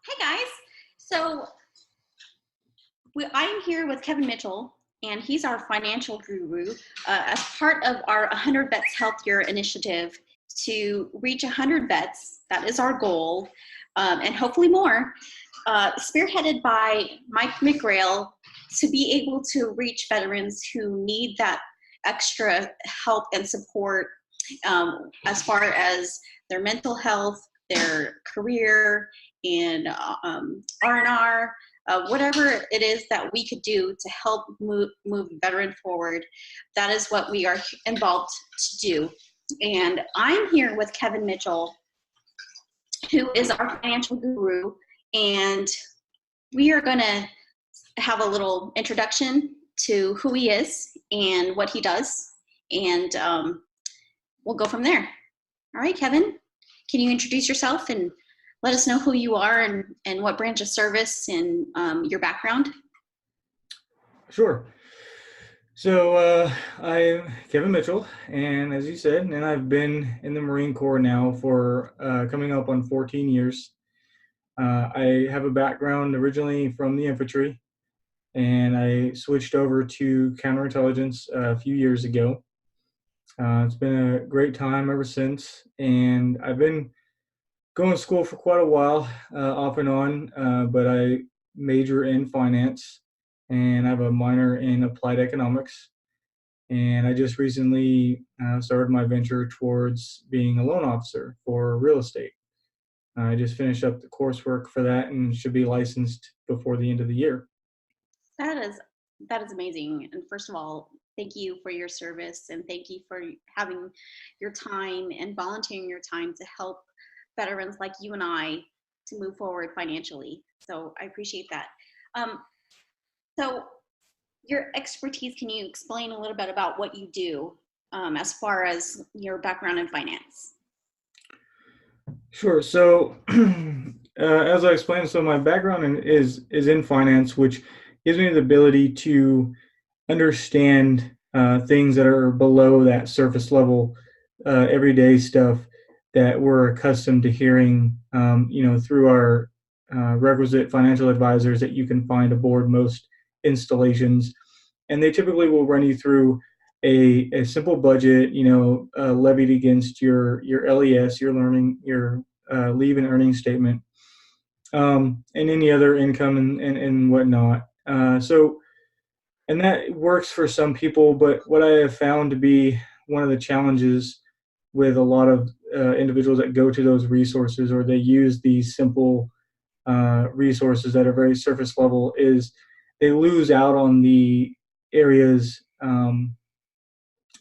Hey guys. So I'm here with Kevin Mitchell, and he's our financial guru as part of our 100 Vets Healthier initiative to reach 100 vets. That is our goal, and hopefully more, spearheaded by Mike McGrail to be able to reach veterans who need that extra help and support as far as their mental health, their career, and R&R, whatever it is that we could do to help move the veteran forward. That is what we are involved to do. And I'm here with Kevin Mitchell, who is our financial guru, and we are going to have a little introduction to who he is and what he does, and we'll go from there. All right, Kevin, can you introduce yourself and let us know who you are and what branch of service and your background? Sure. I'm Kevin Mitchell, and as you said, and I've been in the Marine Corps now for coming up on 14 years. I have a background originally from the infantry, and I switched over to counterintelligence a few years ago. It's been a great time ever since, and I've been going to school for quite a while, off and on, but I major in finance, and I have a minor in applied economics. And I just recently started my venture towards being a loan officer for real estate. I just finished up the coursework for that and should be licensed before the end of the year. That is that is amazing. And first of all, thank you for your service and thank you for having your time and volunteering your time to help veterans like you and I to move forward financially. So I appreciate that. Um, so your expertise, can you explain a little bit about what you do as far as your background in finance? Sure. As I explained, so my background is in finance, which gives me the ability to understand things that are below that surface level, everyday stuff that we're accustomed to hearing, through our requisite financial advisors that you can find aboard most installations. And they typically will run you through a simple budget, levied against your LES, your leave and earning statement, and any other income and whatnot. And that works for some people, but what I have found to be one of the challenges with a lot of individuals that go to those resources or they use these simple resources that are very surface level is they lose out on the areas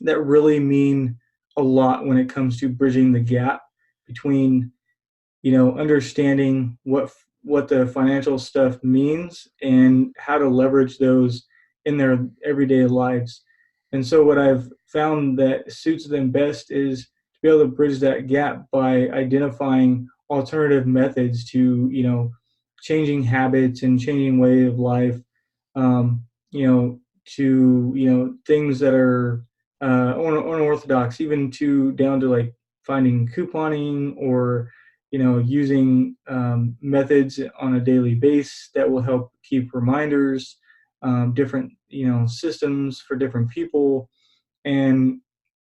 that really mean a lot when it comes to bridging the gap between understanding what the financial stuff means and how to leverage those in their everyday lives. And so what I've found that suits them best is to be able to bridge that gap by identifying alternative methods to changing habits and changing way of life, um, to things that are unorthodox, even to down to like finding couponing or using methods on a daily basis that will help keep reminders, different systems for different people. And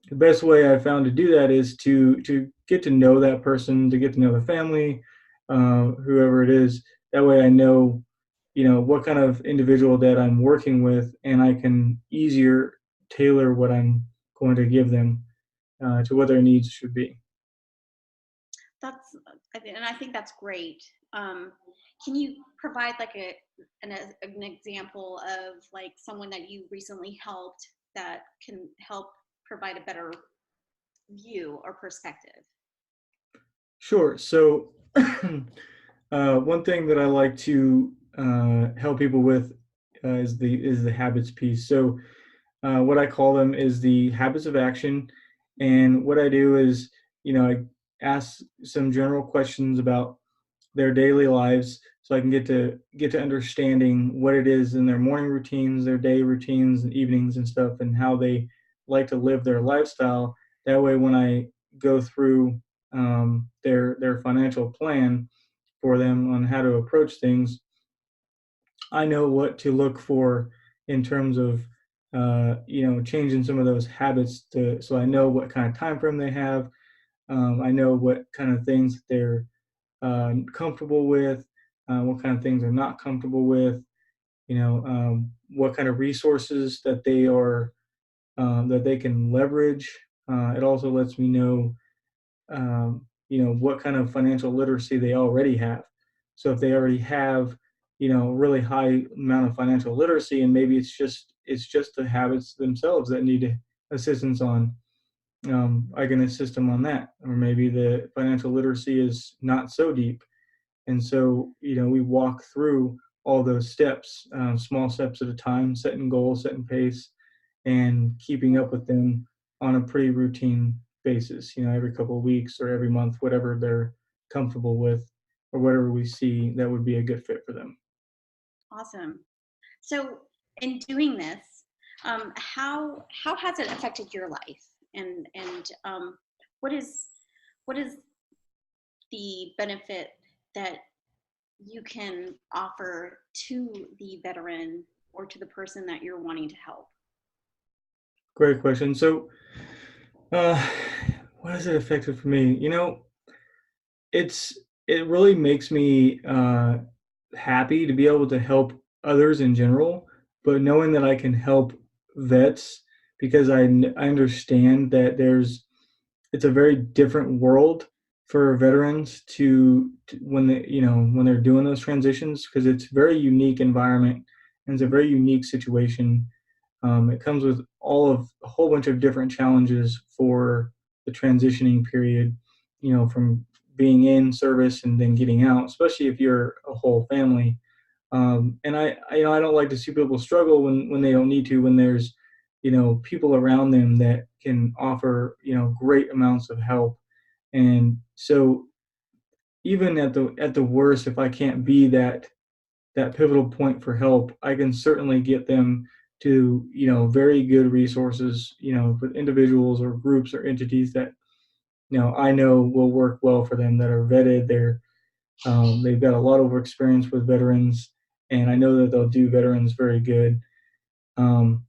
the best way I found to do that is to get to know that person, to get to know the family, whoever it is. That way I know what kind of individual that I'm working with, and I can easier tailor what I'm going to give them to what their needs should be. That's, and I think that's great. Can you provide like an example of like someone that you recently helped that can help provide a better view or perspective? Sure. One thing that I like to help people with is the habits piece. What I call them is the habits of action, and what I do is I ask some general questions about their daily lives, so I can get to understanding what it is in their morning routines, their day routines, and evenings and stuff, and how they like to live their lifestyle. That way, when I go through their financial plan, for them on how to approach things, I know what to look for in terms of changing some of those habits to so I know what kind of time frame they have. I know what kind of things they're comfortable with, what kind of things they're not comfortable with, what kind of resources that they are that they can leverage. It also lets me know what kind of financial literacy they already have. So if they already have, a really high amount of financial literacy, and maybe it's just the habits themselves that need assistance on, I can assist them on that. Or maybe the financial literacy is not so deep, and so we walk through all those steps, small steps at a time, setting goals, setting pace, and keeping up with them on a pretty routine basis, every couple of weeks or every month, whatever they're comfortable with or whatever we see that would be a good fit for them. Awesome. So, in doing this, how has it affected your life? And what is what is the benefit that you can offer to the veteran or to the person that you're wanting to help? Great question. So, uh, what has it affected for me? It's it really makes me happy to be able to help others in general, but knowing that I can help vets because I understand that it's a very different world for veterans when when they're doing those transitions because it's a very unique environment and it's a very unique situation. It comes with a whole bunch of different challenges for the transitioning period, from being in service and then getting out, especially if you're a whole family. And I don't like to see people struggle when they don't need to, when there's, people around them that can offer, great amounts of help. And so even at the worst, if I can't be that pivotal point for help, I can certainly get them to, very good resources, with individuals or groups or entities that, I know will work well for them, that are vetted. They've got a lot of experience with veterans, and I know that they'll do veterans very good. Um,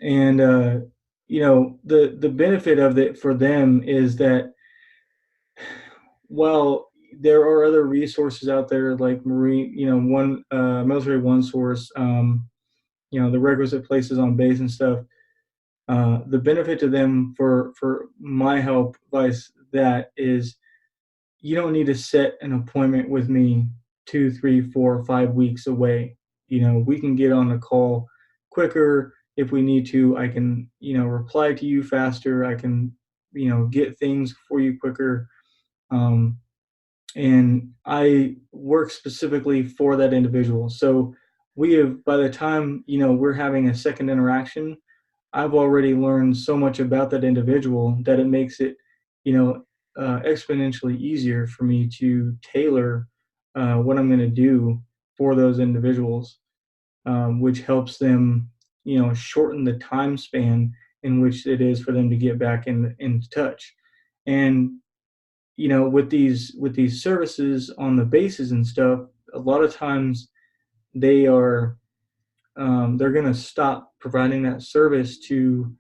and the benefit of it for them is that, well, there are other resources out there like Marine, one Military One Source, the requisite places on base and stuff. The benefit to them for my help vice that is you don't need to set an appointment with me 2, 3, 4, 5 weeks away. We can get on a call quicker if we need to. I can, reply to you faster. I can, get things for you quicker. Um, and I work specifically for that individual. So by the time, we're having a second interaction, I've already learned so much about that individual that it makes it, you know, exponentially easier for me to tailor what I'm going to do for those individuals, which helps them, shorten the time span in which it is for them to get back into touch. And with these services on the bases and stuff, a lot of times they are they're going to stop providing that service to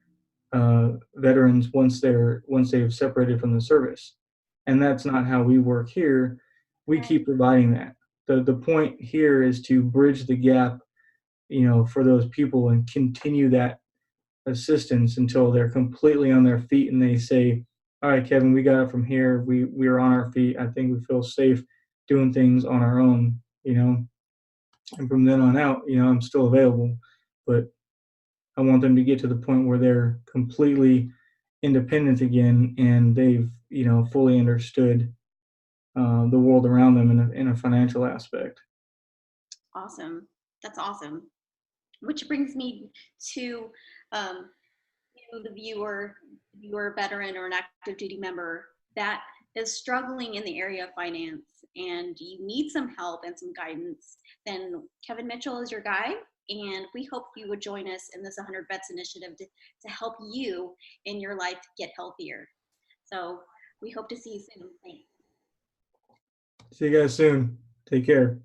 veterans once they've separated from the service, and that's not how we work here. We Right. keep providing that. The point here is to bridge the gap, for those people and continue that assistance until they're completely on their feet and they say, "All right, Kevin, we got it from here. We're on our feet. I think we feel safe doing things on our own." And from then on out, I'm still available, but I want them to get to the point where they're completely independent again and they've, fully understood the world around them in a financial aspect. Awesome. That's awesome. Which brings me to um, the viewer, veteran, or an active duty member that is struggling in the area of finance and you need some help and some guidance, then Kevin Mitchell is your guy. And we hope you would join us in this 100 Vets initiative to help you in your life get healthier. So we hope to see you soon. Thanks. See you guys soon. Take care.